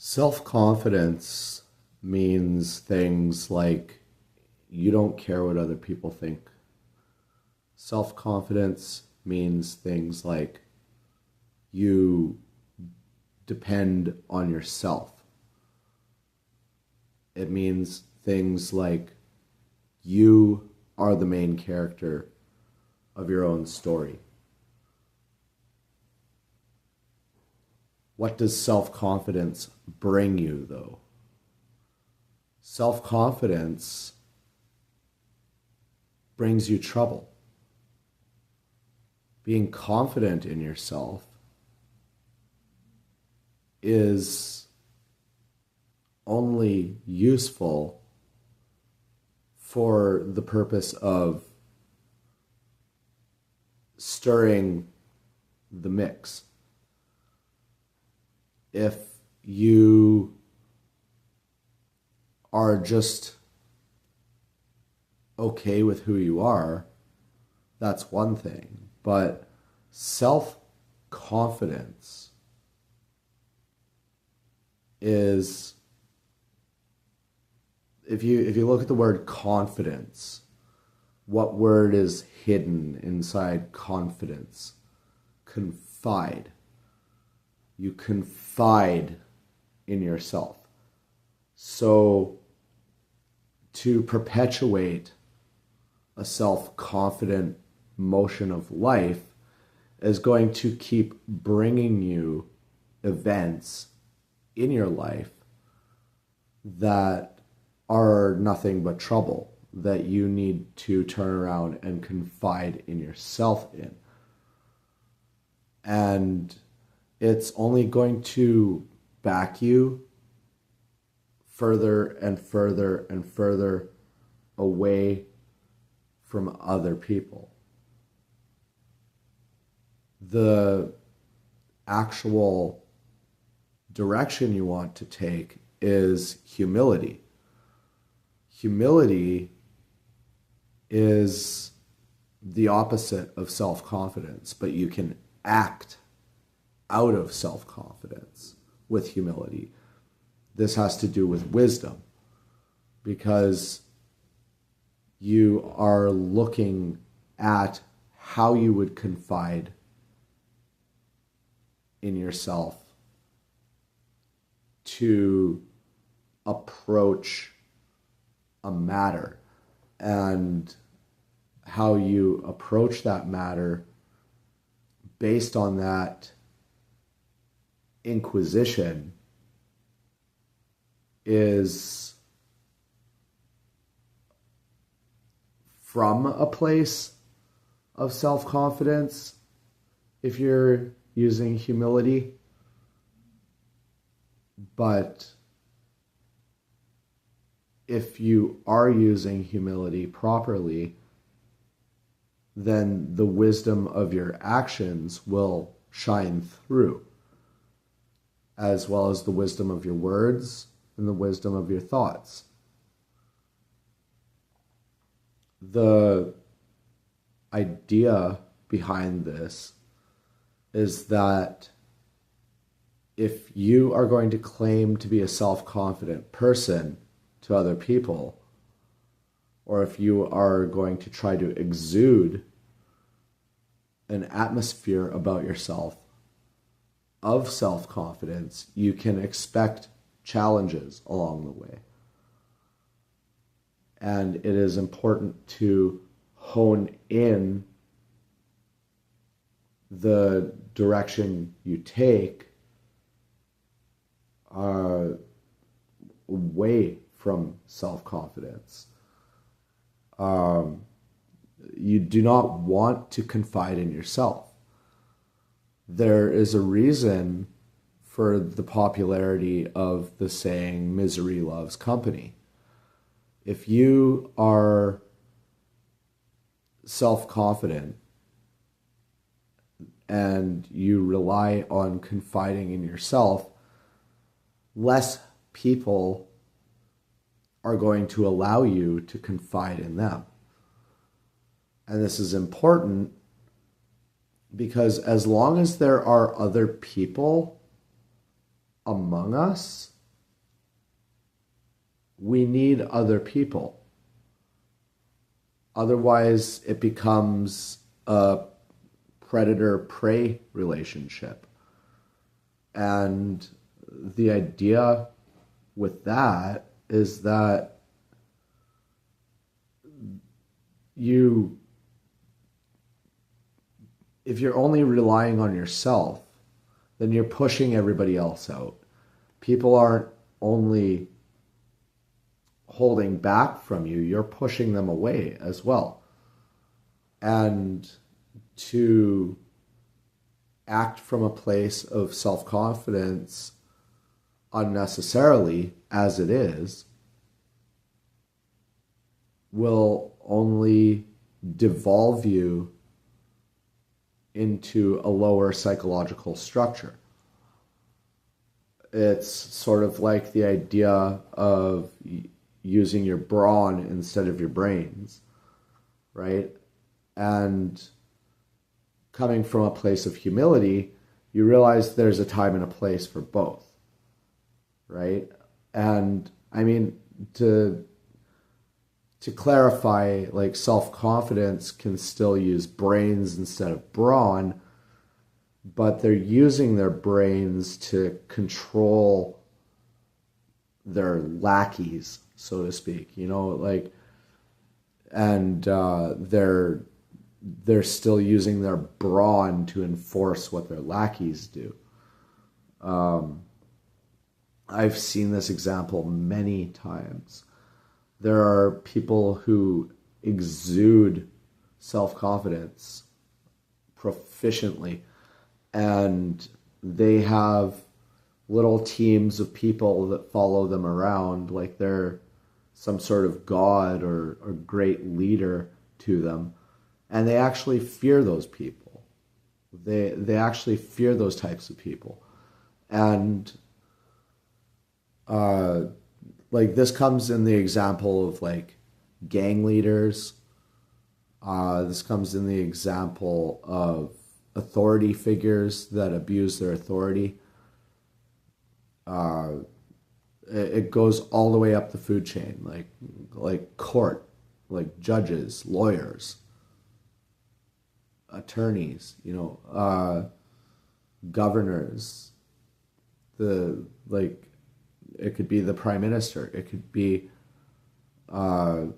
Self-confidence means things like you don't care what other people think. Self-confidence means things like you depend on yourself. It means things like you are the main character of your own story. What does self-confidence bring you, though? Self-confidence brings you trouble. Being confident in yourself is only useful for the purpose of stirring the mix. If you are just okay with who you are, that's one thing. But self-confidence is, if you look at the word confidence, what word is hidden inside confidence? Confide. You confide in yourself. So to perpetuate a self-confident motion of life is going to keep bringing you events in your life that are nothing but trouble, that you need to turn around and confide in yourself in. And it's only going to back you further and further and further away from other people. The actual direction you want to take is humility. Humility is the opposite of self-confidence, but you can act out of self-confidence with humility. This has to do with wisdom, because you are looking at how you would confide in yourself to approach a matter, and how you approach that matter based on that inquisition is from a place of self-confidence if you're using humility, but if you are using humility properly, then the wisdom of your actions will shine through, as well as the wisdom of your words and the wisdom of your thoughts. The idea behind this is that if you are going to claim to be a self-confident person to other people, or if you are going to try to exude an atmosphere about yourself of self-confidence, you can expect challenges along the way. And it is important to hone in the direction you take away from self-confidence. You do not want to confide in yourself. There is a reason for the popularity of the saying, misery loves company. If you are self-confident and you rely on confiding in yourself, less people are going to allow you to confide in them. And this is important because as long as there are other people among us, we need other people. Otherwise, it becomes a predator-prey relationship. And the idea with that is that if you're only relying on yourself, then you're pushing everybody else out. People aren't only holding back from you, you're pushing them away as well. And to act from a place of self-confidence unnecessarily, as it is, will only devolve you into a lower psychological structure. It's sort of like the idea of using your brawn instead of your brains, right? And coming from a place of humility, you realize there's a time and a place for both, right? And I mean, to clarify, like, self-confidence can still use brains instead of brawn, but they're using their brains to control their lackeys, so to speak, you know, like, and they're still using their brawn to enforce what their lackeys do. I've seen this example many times. There are people who exude self-confidence proficiently, and they have little teams of people that follow them around like they're some sort of god or great leader to them. And they actually fear those people. They actually fear those types of people. And like, this comes in the example of, like, gang leaders. This comes in the example of authority figures that abuse their authority. It goes all the way up the food chain, like court, like judges, lawyers, attorneys, you know, governors. It could be the prime minister. It could be the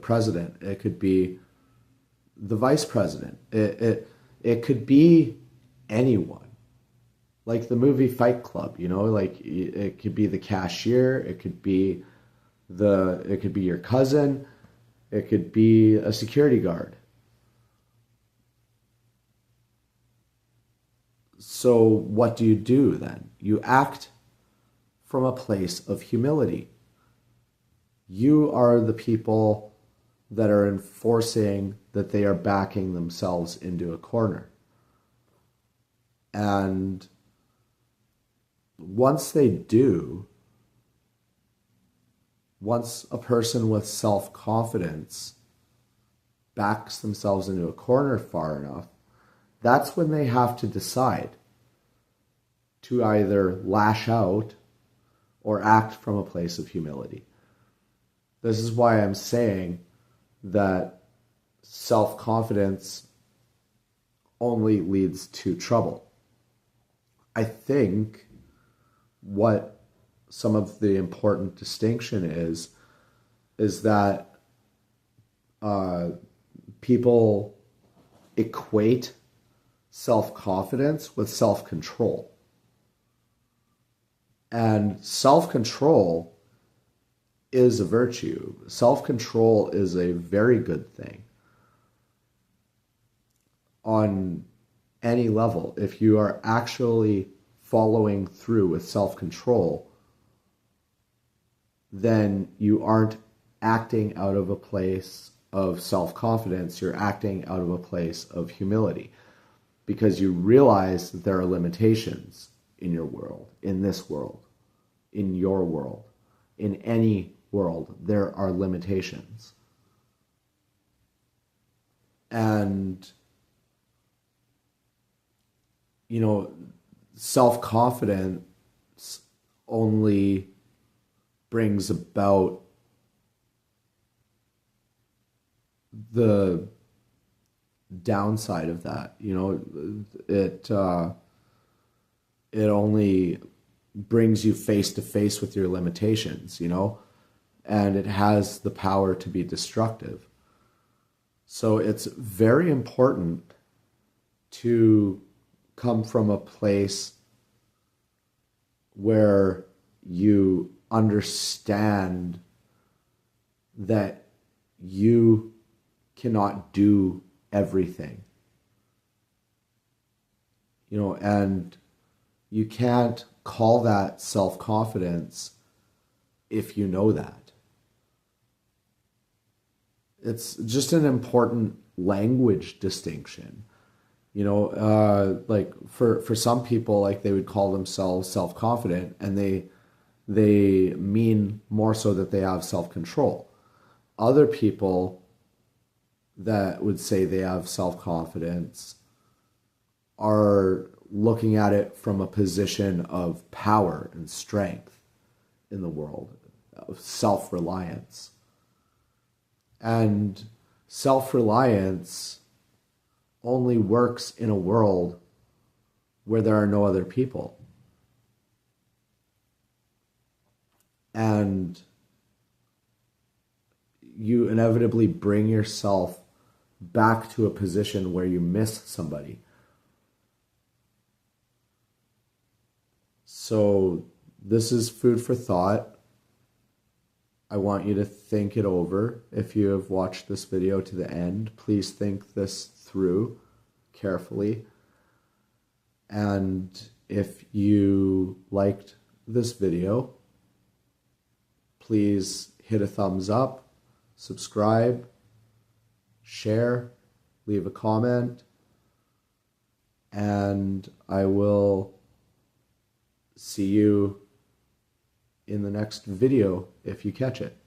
president. It could be the vice president. It could be anyone. Like the movie Fight Club, you know, like it could be the cashier. It could be your cousin. It could be a security guard. So what do you do then? You act from a place of humility. You are the people that are enforcing that they are backing themselves into a corner. And once they do, once a person with self-confidence backs themselves into a corner far enough, that's when they have to decide to either lash out or act from a place of humility. This is why I'm saying that self-confidence only leads to trouble. I think what some of the important distinction is that people equate self-confidence with self-control. And self-control is a virtue. Self-control is a very good thing on any level. If you are actually following through with self-control, then you aren't acting out of a place of self-confidence. You're acting out of a place of humility, because you realize that there are limitations in your world, in this world, in your world, in any world. There are limitations. And, you know, self-confidence only brings about the downside of that. It only brings you face to face with your limitations, and it has the power to be destructive. So it's very important to come from a place where you understand that you cannot do everything. And you can't call that self-confidence if you know that. It's just an important language distinction. Like for some people, like they would call themselves self-confident, and they mean more so that they have self-control. Other people that would say they have self-confidence are looking at it from a position of power and strength in the world, of self-reliance. And self-reliance only works in a world where there are no other people. And you inevitably bring yourself back to a position where you miss somebody. So this is food for thought. I want you to think it over. If you have watched this video to the end, please think this through carefully. And if you liked this video, please hit a thumbs up, subscribe, share, leave a comment, and I will see you in the next video if you catch it.